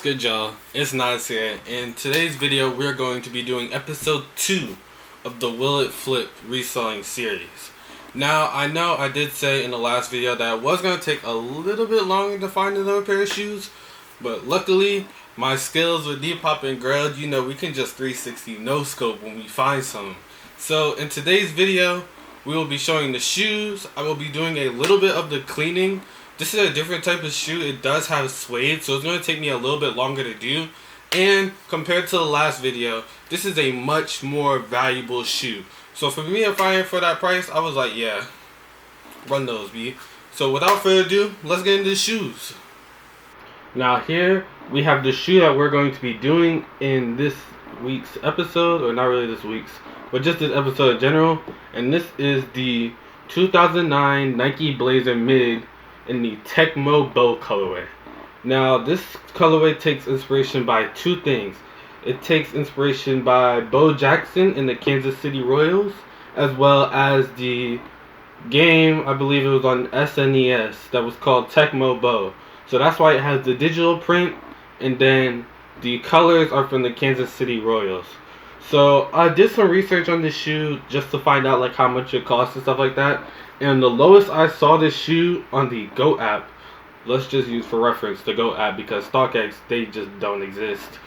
good, y'all? It's Naazir, and in today's video we're going to be doing episode 2 of the Will It Flip reselling series. Now, I know I did say in the last video that it was going to take a little bit longer to find another pair of shoes, but luckily my skills with Depop and GRAILED, you know, we can just 360 no scope when we find some. So in today's video we will be showing the shoes. I will be doing a little bit of the cleaning. This is a different type of shoe. It does have suede, so it's going to take me a little bit longer to do. And compared to the last video, this is a much more valuable shoe. So for me to find it for that price, I was like, yeah, run those, B. So without further ado, let's get into the shoes. Now here, we have the shoe that we're going to be doing in this week's episode, or not really this week's, but just this episode in general. And this is the 2009 Nike Blazer Mid in the Tecmo Bo colorway. Now this colorway takes inspiration by two things. It takes inspiration by Bo Jackson in the Kansas City Royals, as well as the game, I believe it was on SNES, that was called Tecmo Bo. So that's why it has the digital print, and then the colors are from the Kansas City Royals. So I did some research on this shoe just to find out like how much it costs and stuff like that. And the lowest I saw this shoe on the Go app, let's just use for reference the Go app because StockX, they just don't exist.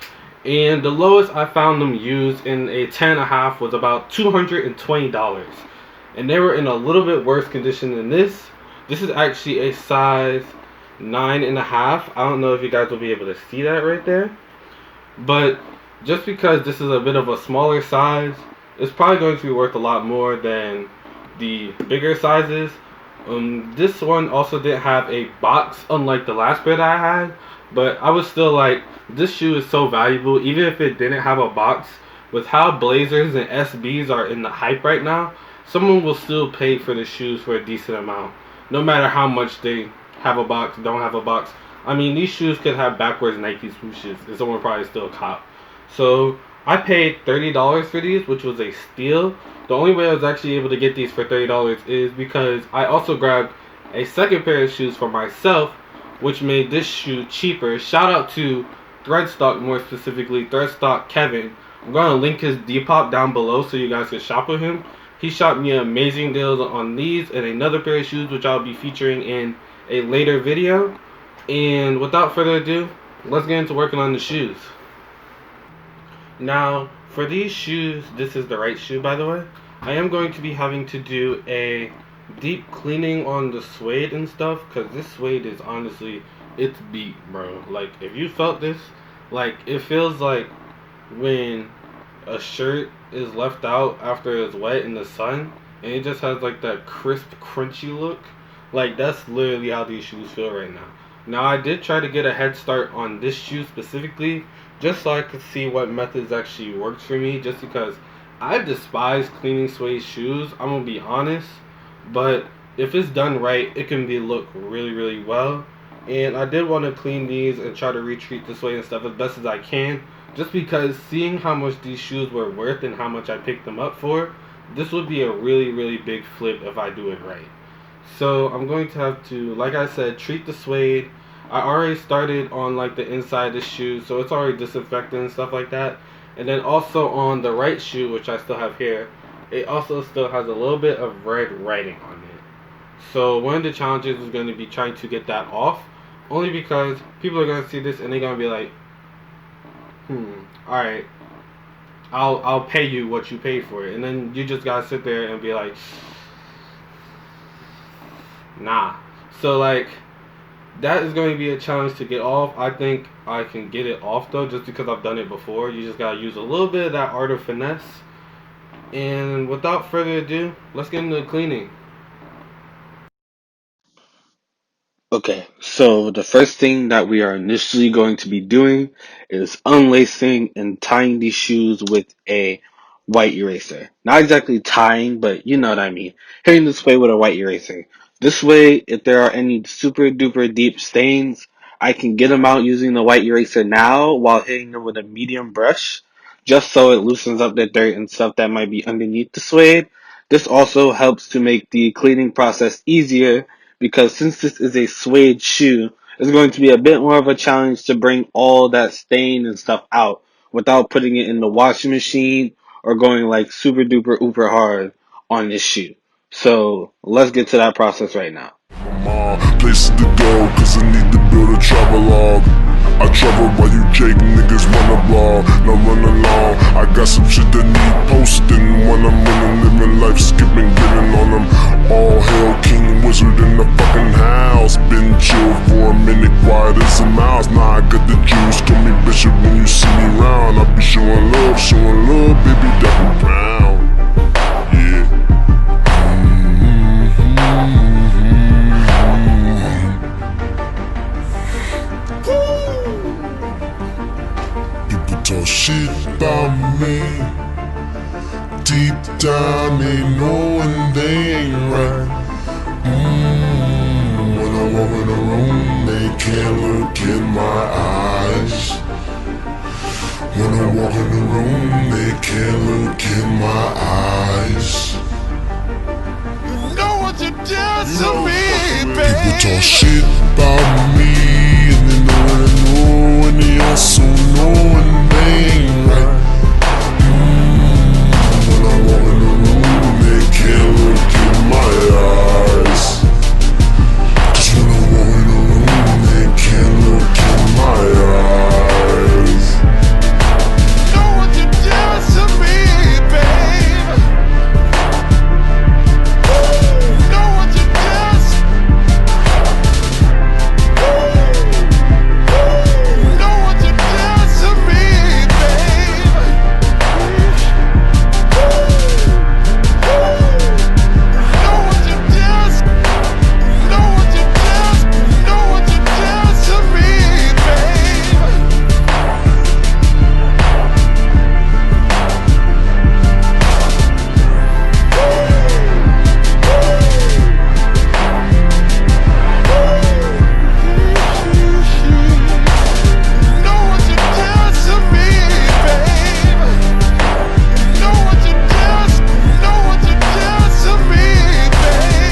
And the lowest I found them used in a 10.5 was about $220. And they were in a little bit worse condition than this. This is actually a size 9.5. I don't know if you guys will be able to see that right there. But just because this is a bit of a smaller size, it's probably going to be worth a lot more than the bigger sizes. This one also didn't have a box, unlike the last pair that I had, but I was still like, this shoe is so valuable. Even if it didn't have a box, with how Blazers and SBs are in the hype right now, someone will still pay for the shoes for a decent amount, no matter how much they have a box, don't have a box. I mean, these shoes could have backwards Nike swooshes and someone probably still cop. So I paid $30 for these, which was a steal. The only way I was actually able to get these for $30 is because I also grabbed a second pair of shoes for myself, which made this shoe cheaper. Shout out to Threadstock, more specifically threadstockkelvin. I'm going to link his Depop down below so you guys can shop with him. He shot me amazing deals on these and another pair of shoes, which I'll be featuring in a later video. And without further ado, let's get into working on the shoes. Now, for these shoes, this is the right shoe, by the way. I am going to be having to do a deep cleaning on the suede and stuff, because this suede is honestly, it's beat, bro. Like, if you felt this, like, it feels like when a shirt is left out after it's wet in the sun, and it just has like that crisp, crunchy look. Like, that's literally how these shoes feel right now. Now, I did try to get a head start on this shoe specifically, just so I could see what methods actually worked for me, just because I despise cleaning suede shoes, I'm gonna be honest, but if it's done right, it can look really, really well. And I did want to clean these and try to retreat the suede and stuff as best as I can, just because seeing how much these shoes were worth and how much I picked them up for, this would be a really, really big flip if I do it right. So I'm going to have to, like I said, treat the suede. I already started on like the inside of the shoe, so it's already disinfected and stuff like that. And then also on the right shoe, which I still have here, it also still has a little bit of red writing on it. So one of the challenges is going to be trying to get that off, only because people are going to see this and they're going to be like, alright, I'll pay you what you paid for it. And then you just got to sit there and be like, nah. So like, that is going to be a challenge to get off. I think I can get it off though, just because I've done it before. You just gotta use a little bit of that art of finesse. And without further ado, let's get into the cleaning. Okay, so the first thing that we are initially going to be doing is unlacing and tying these shoes with a white eraser. Not exactly tying, but you know what I mean. Hitting this way with a white eraser. This way, if there are any super duper deep stains, I can get them out using the white eraser now while hitting them with a medium brush, just so it loosens up the dirt and stuff that might be underneath the suede. This also helps to make the cleaning process easier, because since this is a suede shoe, it's going to be a bit more of a challenge to bring all that stain and stuff out without putting it in the washing machine or going like super duper uber hard on this shoe. So let's get to that process right now. Places to go, cause I need to build a travel log. I travel while you Jake niggas wanna blog. Now run along, I got some shit that need posting. When I'm winning, living life, skipping, getting on them. All hail King Wizard in the fucking house. Been chill for a minute, quiet as a mouse. Now I got the juice, call me Bishop when you see me round. I be showing love, baby, that be proud. Yeah. Talk shit about me. Deep down they knowin' they ain't right. When I walk in the room they can't look in my eyes. When I walk in the room they can't look in my eyes. You know what you did to me, baby. People talk shit about me, and they know what I know, and they also know when they ain't right. When I walk in the room, they can't look in my eyes. 'Cause when I walk in the room, they can't look in my eyes. You know what you did to me, babe. You know what you did. You know what you did to me, babe. You know what you did. You know what you did. You know what you did to me, babe.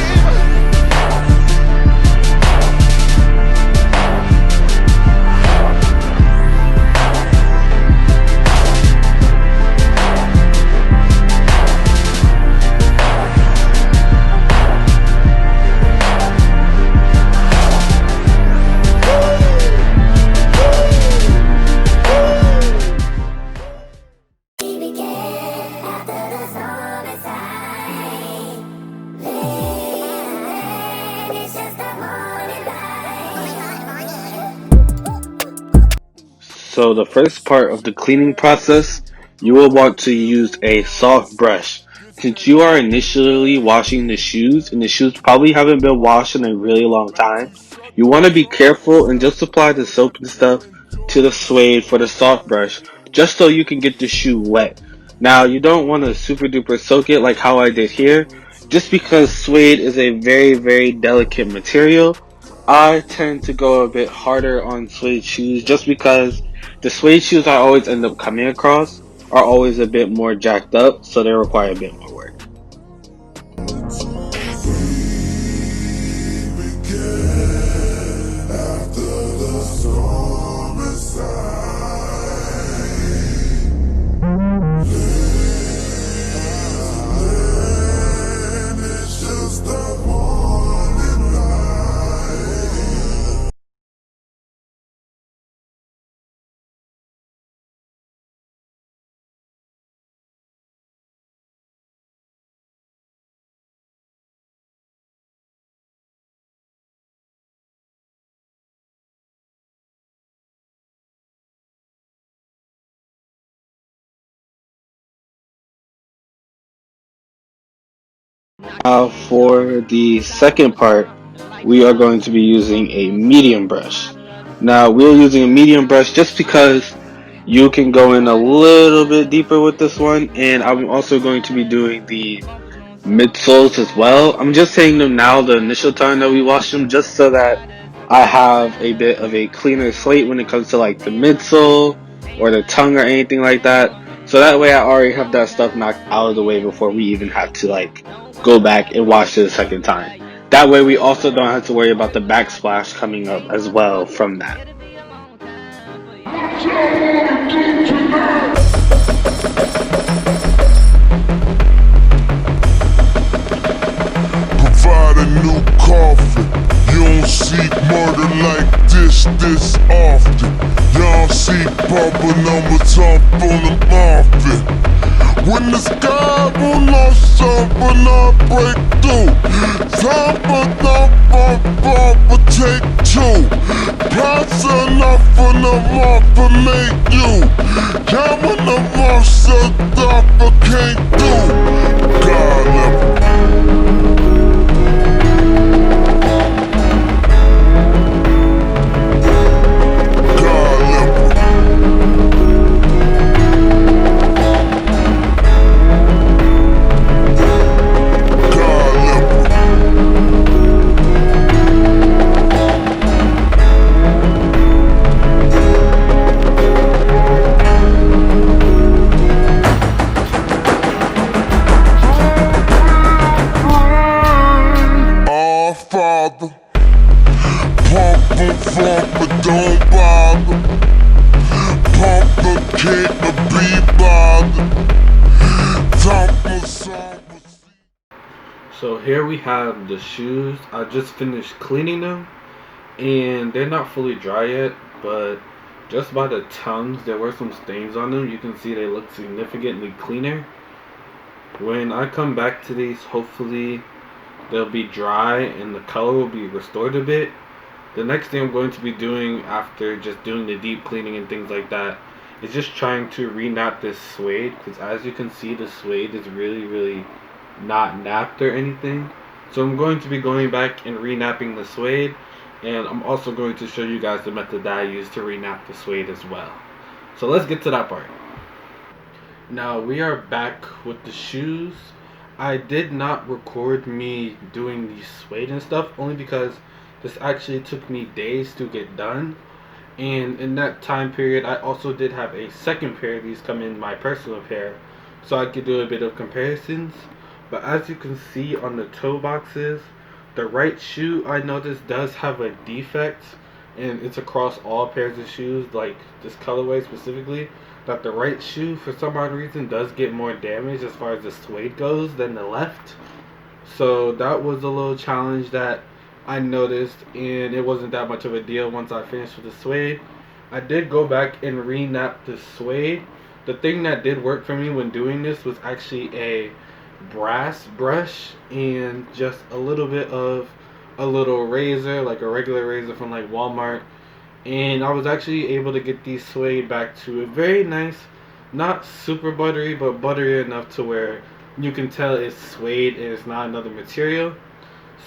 So the first part of the cleaning process, you will want to use a soft brush. Since you are initially washing the shoes, and the shoes probably haven't been washed in a really long time, you want to be careful and just apply the soap and stuff to the suede for the soft brush, just so you can get the shoe wet. Now, you don't want to super duper soak it like how I did here, just because suede is a very, very delicate material. I tend to go a bit harder on suede shoes just because the suede shoes I always end up coming across are always a bit more jacked up, so they require a bit more work. Now for the second part, we are going to be using a medium brush. Now we're using a medium brush just because you can go in a little bit deeper with this one, and I'm also going to be doing the midsoles as well. I'm just saying them now the initial time that we wash them, just so that I have a bit of a cleaner slate when it comes to like the midsole or the tongue or anything like that. So that way I already have that stuff knocked out of the way before we even have to like go back and wash it a second time. That way we also don't have to worry about the backsplash coming up as well from that. Provide a new coffin. You don't see murder like this often. You don't see Papa number top on the muffin. When the sky will open up, break through. Time for take two. Price enough for the month to make you. Come on the monster stuff I can't do. God level. So here we have the shoes. I just finished cleaning them and they're not fully dry yet, but just by the tongues there were some stains on them. You can see they look significantly cleaner. When I come back to these, hopefully they'll be dry and the color will be restored a bit. The next thing I'm going to be doing after just doing the deep cleaning and things like that is just trying to re-nap this suede, because as you can see the suede is really not napped or anything. So I'm going to be going back and re-napping the suede, and I'm also going to show you guys the method that I use to re-nap the suede as well. So let's get to that part. Now we are back with the shoes. I did not record me doing the suede and stuff only because this actually took me days to get done, and in that time period I also did have a second pair of these come in, my personal pair, so I could do a bit of comparisons. But as you can see on the toe boxes, the right shoe I noticed does have a defect, and it's across all pairs of shoes, like this colorway specifically, that the right shoe for some odd reason does get more damage as far as the suede goes than the left. So that was a little challenge that I noticed, and it wasn't that much of a deal once I finished with the suede. I did go back and re-nap the suede. The thing that did work for me when doing this was actually a brass brush and just a little bit of a little razor, like a regular razor from like Walmart, and I was actually able to get these suede back to a very nice, not super buttery, but buttery enough to where you can tell it's suede and it's not another material.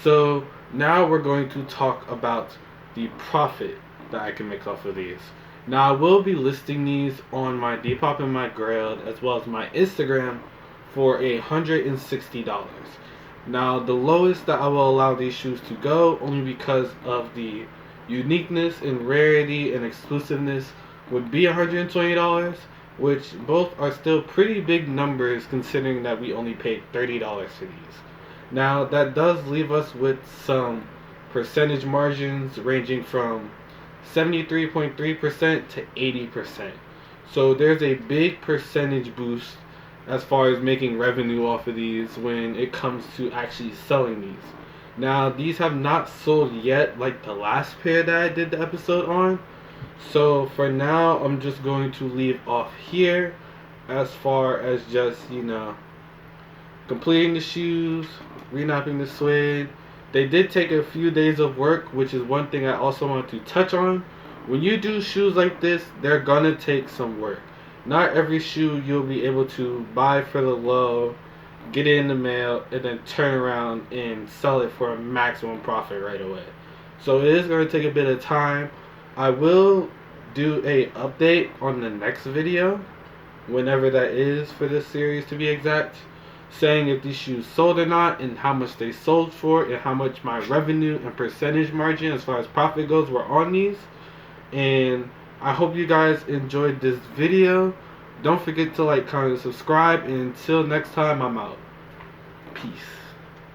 So now we're going to talk about the profit that I can make off of these. Now I will be listing these on my Depop and my GRAILED as well as my Instagram for $160. Now the lowest that I will allow these shoes to go, only because of the uniqueness and rarity and exclusiveness, would be $120, which both are still pretty big numbers considering that we only paid $30 for these. Now that does leave us with some percentage margins ranging from 73.3% to 80%. So there's a big percentage boost as far as making revenue off of these when it comes to actually selling these. Now these have not sold yet like the last pair that I did the episode on. So for now I'm just going to leave off here as far as just, completing the shoes, re-napping the suede. They did take a few days of work, which is one thing I also want to touch on. When you do shoes like this, they're gonna take some work. Not every shoe you'll be able to buy for the low, get it in the mail, and then turn around and sell it for a maximum profit right away. So it is going to take a bit of time. I will do a update on the next video, whenever that is for this series to be exact, saying if these shoes sold or not and how much they sold for and how much my revenue and percentage margin as far as profit goes were on these. And I hope you guys enjoyed this video. Don't forget to like, comment, and subscribe. And until next time, I'm out. Peace.